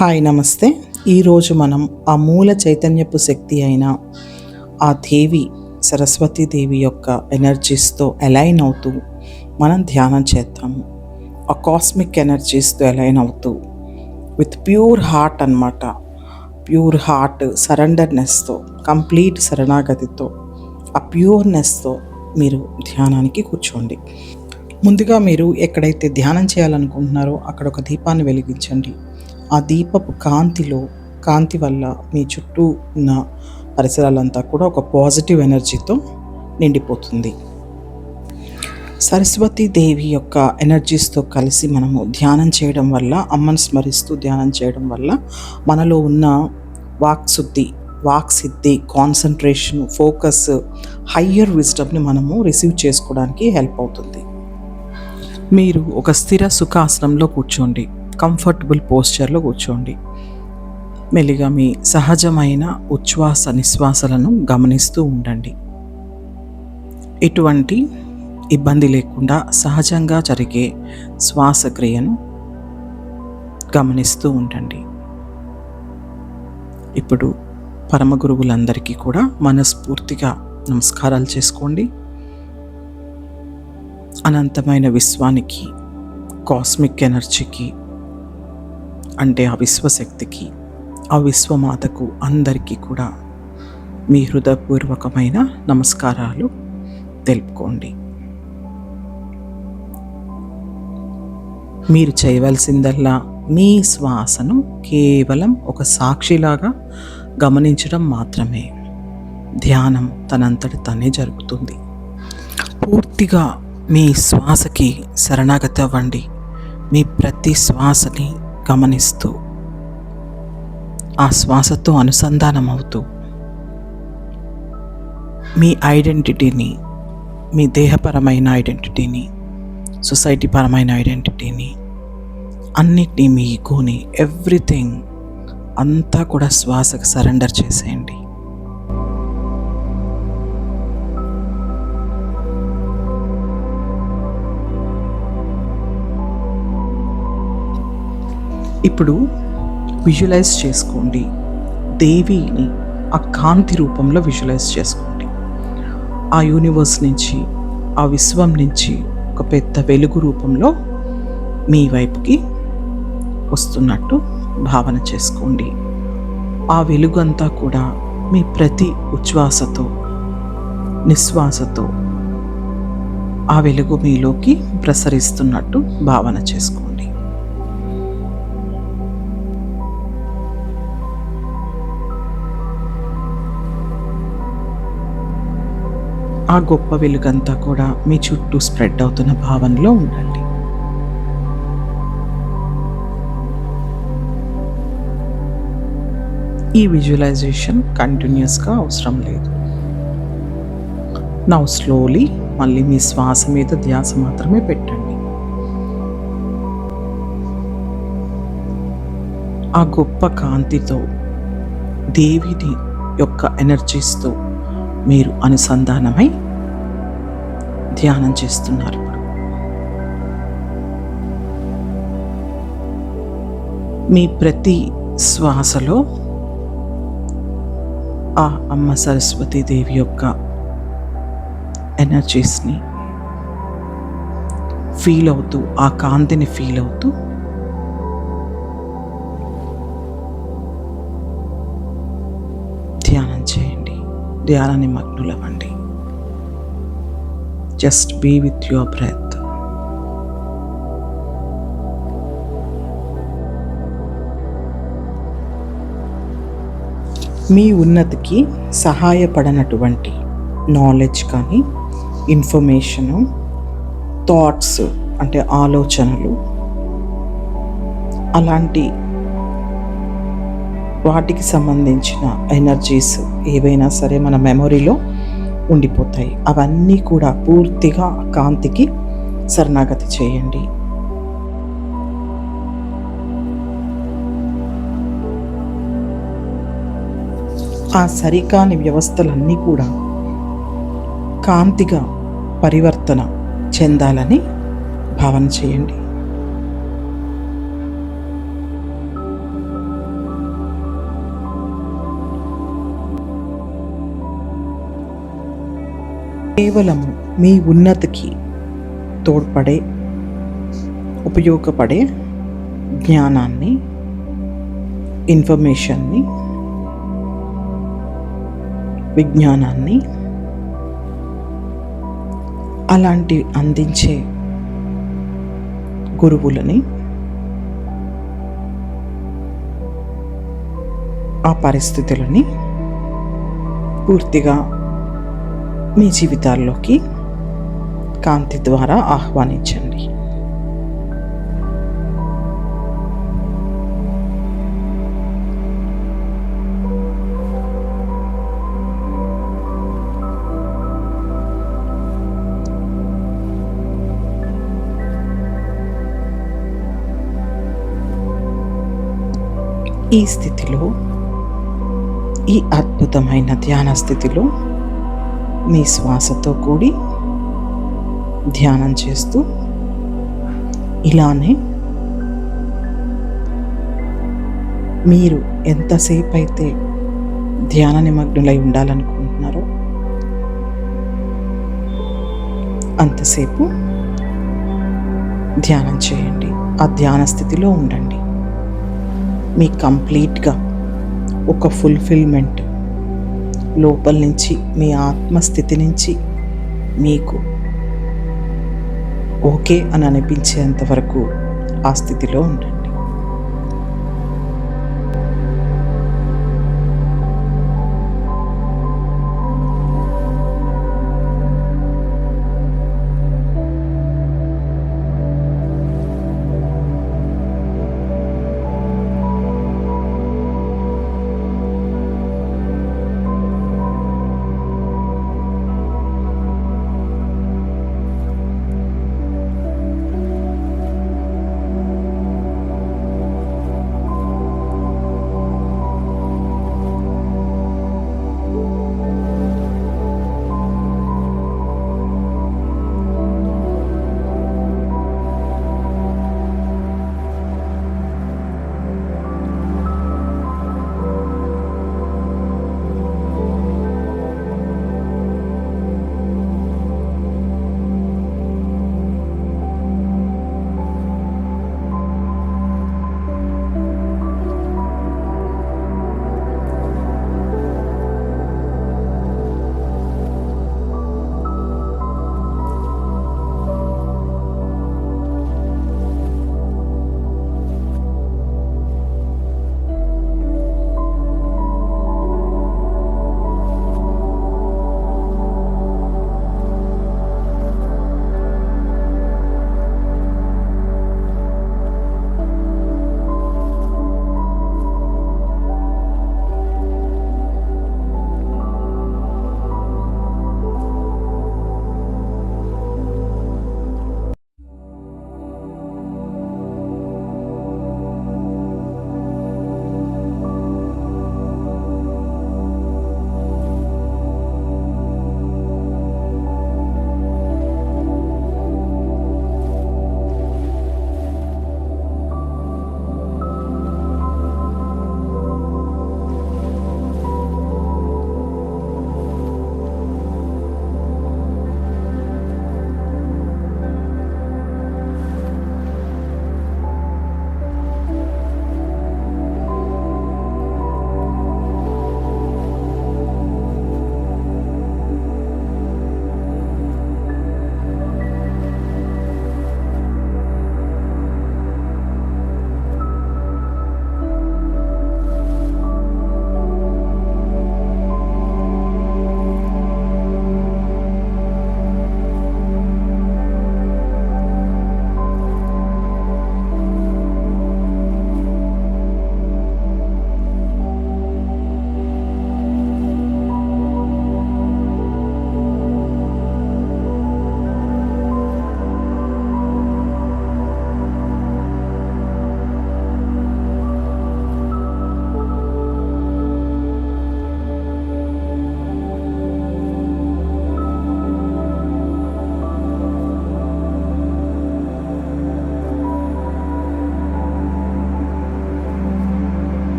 Hi నమస్తే. ఈరోజు మనం ఆ మూల చైతన్యపు శక్తి అయిన ఆ దేవి సరస్వతీదేవి యొక్క ఎనర్జీస్తో అలైన్ అవుతూ మనం ధ్యానం చేద్దాము. ఆ కాస్మిక్ ఎనర్జీస్తో అలైన్ అవుతూ విత్ ప్యూర్ హార్ట్ అన్నమాట. ప్యూర్ హార్ట్ సరెండర్నెస్తో, కంప్లీట్ శరణాగతితో, ఆ ప్యూర్నెస్తో మీరు ధ్యానానికి కూర్చోండి. ముందుగా మీరు ఎక్కడైతే ధ్యానం చేయాలనుకుంటున్నారో అక్కడ ఒక దీపాన్ని వెలిగించండి. ఆ దీపపు కాంతి వల్ల మీ చుట్టూ ఉన్న పరిసరాలంతా కూడా ఒక పాజిటివ్ ఎనర్జీతో నిండిపోతుంది. సరస్వతీదేవి యొక్క ఎనర్జీస్తో కలిసి మనము ధ్యానం చేయడం వల్ల, అమ్మను స్మరిస్తూ ధ్యానం చేయడం వల్ల మనలో ఉన్న వాక్సిద్ధి, కాన్సన్ట్రేషన్, ఫోకస్, హయ్యర్ విజ్డమ్ని మనము రిసీవ్ చేసుకోవడానికి హెల్ప్ అవుతుంది. మీరు ఒక స్థిర సుఖాసనంలో కూర్చోండి. కంఫర్టబుల్ పోస్చర్లో కూర్చోండి. మెల్లిగా మీ సహజమైన ఉచ్ఛ్వాస నిశ్వాసలను గమనిస్తూ ఉండండి. ఎటువంటి ఇబ్బంది లేకుండా సహజంగా జరిగే శ్వాసక్రియను గమనిస్తూ ఉండండి. ఇప్పుడు పరమ గురువులందరికీ కూడా మనస్ఫూర్తిగా నమస్కారాలు చేసుకోండి. అనంతమైన విశ్వానికి, కాస్మిక్ ఎనర్జీకి, అంటే ఆ విశ్వశక్తికి, ఆ విశ్వమాతకు అందరికీ కూడా మీ హృదయపూర్వకమైన నమస్కారాలు తెలుపుకోండి. మీరు చేయవలసిందల్లా మీ శ్వాసను కేవలం ఒక సాక్షిలాగా గమనించడం మాత్రమే. ధ్యానం తనంతటి తనే జరుగుతుంది. పూర్తిగా మీ శ్వాసకి శరణాగతి అవ్వండి. మీ ప్రతి శ్వాసని గమనిస్తూ, ఆ శ్వాసతో అనుసంధానం అవుతూ మీ ఐడెంటిటీని, మీ దేహపరమైన ఐడెంటిటీని, సొసైటీ పరమైన ఐడెంటిటీని, అన్నిటినీ, మీ ఈగోని, ఎవ్రీథింగ్ అంతా కూడా శ్వాసకు సరెండర్ చేసేయండి. ఇప్పుడు విజువలైజ్ చేసుకోండి. దేవిని ఆ కాంతి రూపంలో విజువలైజ్ చేసుకోండి. ఆ యూనివర్స్ నుంచి, ఆ విశ్వం నుంచి ఒక పెద్ద వెలుగు రూపంలో మీ వైపుకి వస్తున్నట్టు భావన చేసుకోండి. ఆ వెలుగంతా కూడా మీ ప్రతి ఉచ్ఛ్వాసతో, నిశ్వాసతో ఆ వెలుగు మీలోకి ప్రసరిస్తున్నట్టు భావన చేసుకోండి. ఆ గొప్ప వెలుగంతా కూడా మీ చుట్టూ స్ప్రెడ్ అవుతున్న భావనలో ఉండండి. ఈ విజువలైజేషన్ కంటిన్యూస్గా అవసరం లేదు. నౌ స్లోలీ మళ్ళీ మీ శ్వాస మీద ధ్యాస మాత్రమే పెట్టండి. ఆ గొప్ప కాంతితో, దేవిని యొక్క ఎనర్జీస్తో మీరు అనుసంధానమై ధ్యానం చేస్తున్నారు. మీ ప్రతి శ్వాసలో ఆ అమ్మ సరస్వతీదేవి యొక్క ఎనర్జీస్ని ఫీల్ అవుతూ, ఆ కాంతిని ఫీల్ అవుతూ ధ్యానం చేయండి. ధ్యానాన్ని మగ్నులవ్వండి. Just be with your breath. మీ ఉన్నతికి సహాయపడనటువంటి నాలెడ్జ్ కానీ, ఇన్ఫర్మేషను, థాట్స్ అంటే ఆలోచనలు, అలాంటి వాటికి సంబంధించిన ఎనర్జీస్ ఏవైనా సరే మన మెమొరీలో ఉండిపోతాయి. అవన్నీ కూడా పూర్తిగా కాంతికి శరణాగతి చేయండి. ఆ సరికాని వ్యవస్థలన్నీ కూడా కాంతిగా పరివర్తన చెందాలని భావన చేయండి. కేవలము మీ ఉన్నతికి తోడ్పడే, ఉపయోగపడే జ్ఞానాన్ని, ఇన్ఫర్మేషన్ని, విజ్ఞానాన్ని అలాంటివి అందించే గురువులని, ఆ పరిస్థితులని పూర్తిగా మీ జీవితాల్లోకి కాంతి ద్వారా ఆహ్వానించండి. ఈ స్థితిలో, ఈ అద్భుతమైన ధ్యాన స్థితిలో మీ శ్వాసతో కూడి ధ్యానం చేస్తూ ఇలానే మీరు ఎంతసేపు అయితే ధ్యాన నిమగ్నులై ఉండాలనుకుంటున్నారో అంతసేపు ధ్యానం చేయండి. ఆ ధ్యాన స్థితిలో ఉండండి. మీ కంప్లీట్గా ఒక ఫుల్ఫిల్మెంట్ లోపల నుంచి, మీ ఆత్మస్థితి నుంచి మీకు ఓకే అని అనిపించేంత వరకు ఆ స్థితిలో ఉండండి.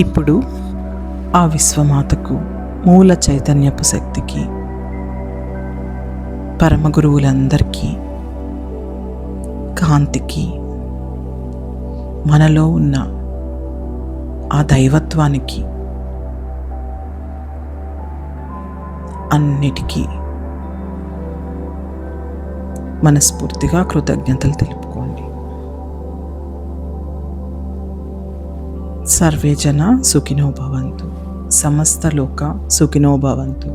ఇప్పుడు ఆ విశ్వమాతకు, మూల చైతన్యపు శక్తికి, పరమ గురువులందరికీ, కాంతికి, మనలో ఉన్న ఆ దైవత్వానికి, అన్నిటికీ మనస్ఫూర్తిగా కృతజ్ఞతలు తెలుపుకోండి. సర్వే జన సుఖినో భవంతు, సమస్త లోక సుఖినో భవంతు.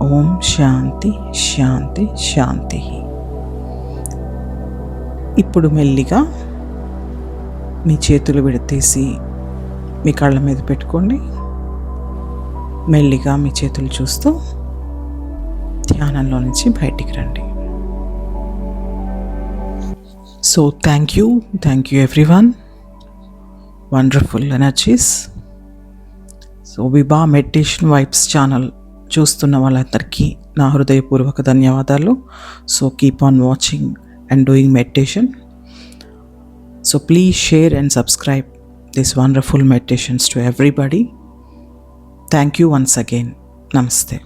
ఓం శాంతి శాంతి శాంతి. ఇప్పుడు మెల్లిగా మీ చేతులు విడతీసి మీ కళ్ళ మీద పెట్టుకోండి. మెల్లిగా మీ చేతులు చూస్తూ ధ్యానంలో నుంచి బయటికి రండి. So thank you everyone. Wonderful energies. So Vibha meditation vibes channel చూస్తున్న వాళ్ళందరికీ నా హృదయపూర్వక ధన్యవాదాలు. సో కీప్ ఆన్ వాచింగ్ and doing meditation. So please share and subscribe these wonderful meditations to everybody. Thank you once again. Namaste.